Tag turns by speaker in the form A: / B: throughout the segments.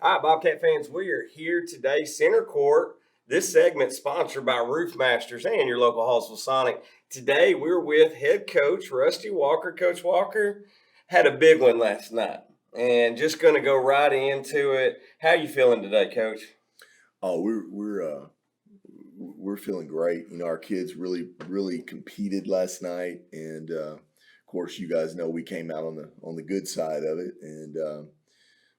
A: Hi, Bobcat fans. We are here today, Center Court. This segment sponsored by Roof Masters and your local Hallsville Sonic. Today, we're with head coach Rusty Walker. Coach Walker had a big one last night, and just going to go right into it. How are you feeling today, Coach?
B: Oh, we're feeling great. You know, our kids really competed last night, and of course, you guys know we came out on the good side of it, and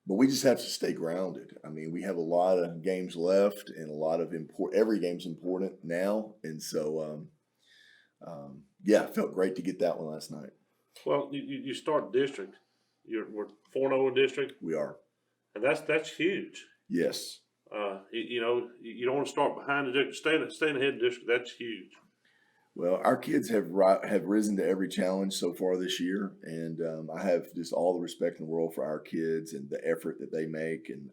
B: but we just have to stay grounded. I mean, we have a lot of games left, and a lot of every game's important now, and so yeah, it felt great to get that one last night.
C: Well, you start district. We're 4-0 in district.
B: We are,
C: and that's huge.
B: Yes.
C: You don't want to start behind the district. Staying ahead of the district, that's huge.
B: Well, our kids have risen to every challenge so far this year, and I have just all the respect in the world for our kids and the effort that they make. And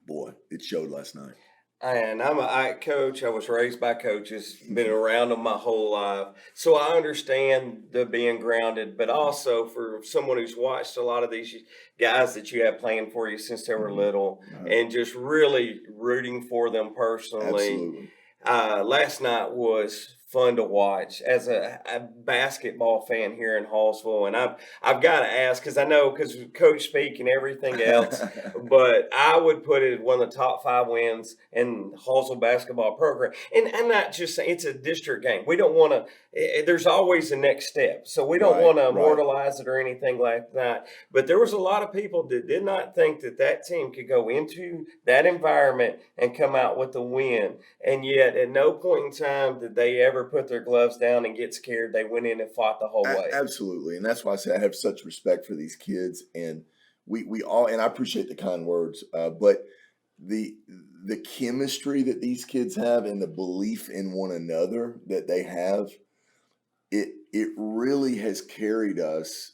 B: boy, it showed last night.
A: And I'm a coach. I was raised by coaches, been around them my whole life. So I understand the being grounded, but also for someone who's watched a lot of these guys that you have playing for you since they were little, and just really rooting for them personally.
B: Absolutely.
A: Last night was fun to watch as a basketball fan here in Hallsville, and I've got to ask because coach speak and everything else, but I would put it one of the top 5 wins in Hallsville basketball program. And I'm not just saying it's a district game. We don't want to. There's always a next step, so we don't want to immortalize it or anything like that. But there was a lot of people that did not think that team could go into that environment and come out with a win, and yet at no point in time did they ever put their gloves down and get scared. They went in and fought the whole way.
B: Absolutely. And that's why I say I have such respect for these kids, and we all, and I appreciate the kind words, but the chemistry that these kids have and the belief in one another that they have, it really has carried us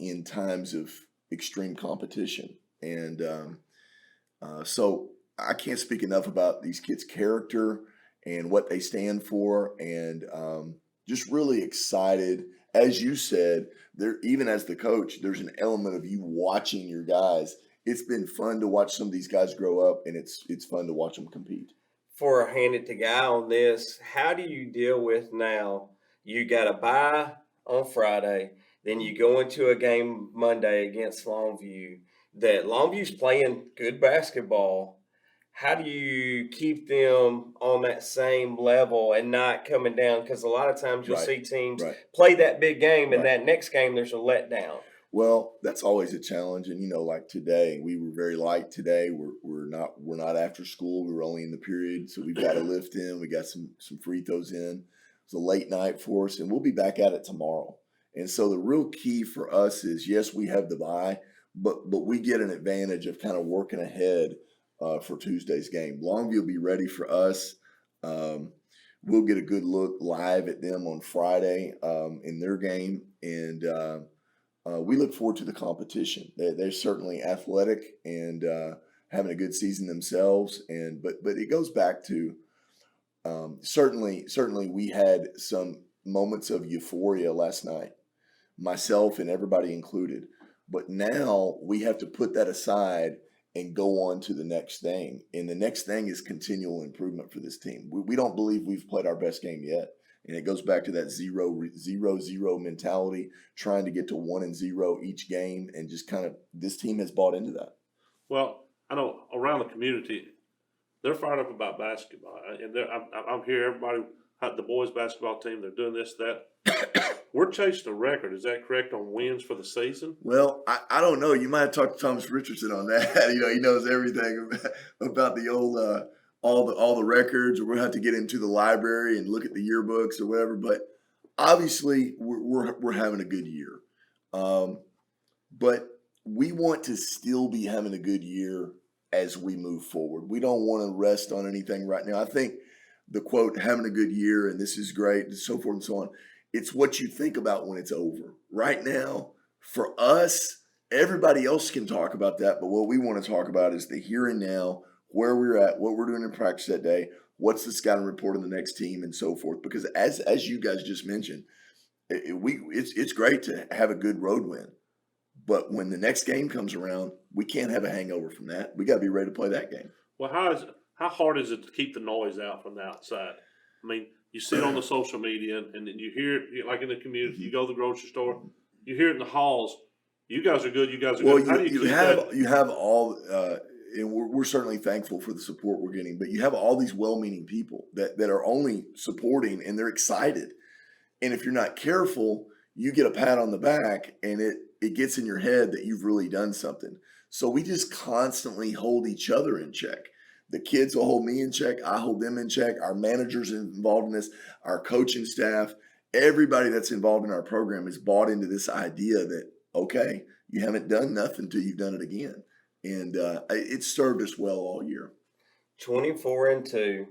B: in times of extreme competition. And so I can't speak enough about these kids' character and what they stand for, and just really excited. As you said, even as the coach, there's an element of you watching your guys. It's been fun to watch some of these guys grow up, and it's fun to watch them compete.
A: For a hand it to Guy on this, how do you deal with now? You got a bye on Friday, then you go into a game Monday against Longview. That Longview's playing good basketball. How do you keep them on that same level and not coming down? Because a lot of times you'll see teams play that big game, and that next game there's a letdown.
B: Well, that's always a challenge, and like today, we were very light today. We're not after school. We were only in the period, so we've got to lift in. We got some free throws in. It's a late night for us, and we'll be back at it tomorrow. And so the real key for us is, yes, we have the bye, but we get an advantage of kind of working ahead for Tuesday's game. Longview will be ready for us. We'll get a good look live at them on Friday in their game, and we look forward to the competition. They're certainly athletic and having a good season themselves. But it goes back to certainly we had some moments of euphoria last night, myself and everybody included. But now we have to put that aside and go on to the next thing. And the next thing is continual improvement for this team. We don't believe we've played our best game yet. And it goes back to that 0-0 mentality, trying to get to 1-0 each game. And just kind of, this team has bought into that.
C: Well, I know around the community, they're fired up about basketball. And I'm here, everybody, the boys basketball team, they're doing this, that. We're chasing a record. Is that correct on wins for the season?
B: Well, I don't know. You might have talked to Thomas Richardson on that. He knows everything about the old all the records. Or we'll have to get into the library and look at the yearbooks or whatever. But obviously, we're having a good year. But we want to still be having a good year as we move forward. We don't want to rest on anything right now. I think the quote, having a good year, and this is great, and so forth and so on, it's what you think about when it's over. Right now, for us, everybody else can talk about that, but what we want to talk about is the here and now, where we're at, what we're doing in practice that day, what's the scouting report on the next team, and so forth. Because as you guys just mentioned, it's great to have a good road win, But when the next game comes around, we can't have a hangover from that. We got to be ready to play that game.
C: Well, how hard is it to keep the noise out from the outside? I mean, you see it on the social media, and then you hear it like in the community. You go to the grocery store, you hear it in the halls. You guys are good. You guys are good. How do you keep that?
B: You have all, and we're certainly thankful for the support we're getting. But you have all these well-meaning people that are only supporting, and they're excited. And if you're not careful, you get a pat on the back, and it gets in your head that you've really done something. So we just constantly hold each other in check. The kids will hold me in check. I hold them in check. Our managers involved in this, our coaching staff, everybody that's involved in our program is bought into this idea that, okay, you haven't done nothing until you've done it again. And it's served us well all year.
A: 24-2,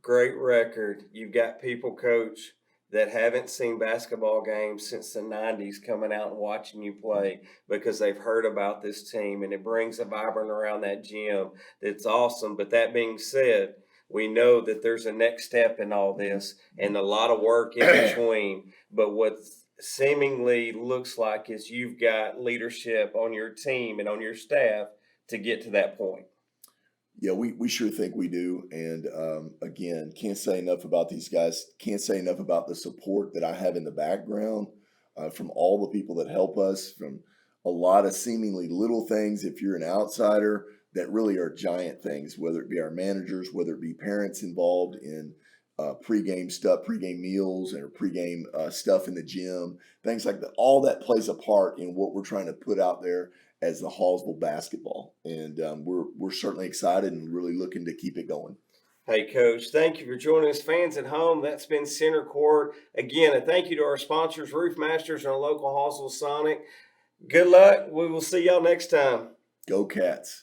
A: great record. You've got people, Coach, that haven't seen basketball games since the 90s coming out and watching you play because they've heard about this team, and it brings a vibrant around that gym. That's awesome. But that being said, we know that there's a next step in all this and a lot of work in between. But what seemingly looks like is you've got leadership on your team and on your staff to get to that point.
B: Yeah, we sure think we do. And again, can't say enough about these guys. Can't say enough about the support that I have in the background from all the people that help us, from a lot of seemingly little things, if you're an outsider, that really are giant things, whether it be our managers, whether it be parents involved in pregame stuff, pregame meals, or pregame stuff in the gym, things like that. All that plays a part in what we're trying to put out there as the Hallsville basketball. And we're certainly excited and really looking to keep it going.
A: Hey, Coach, thank you for joining us. Fans at home, that's been Center Court. Again, a thank you to our sponsors, Roof Masters and our local Hallsville Sonic. Good luck. We will see y'all next time.
B: Go Cats.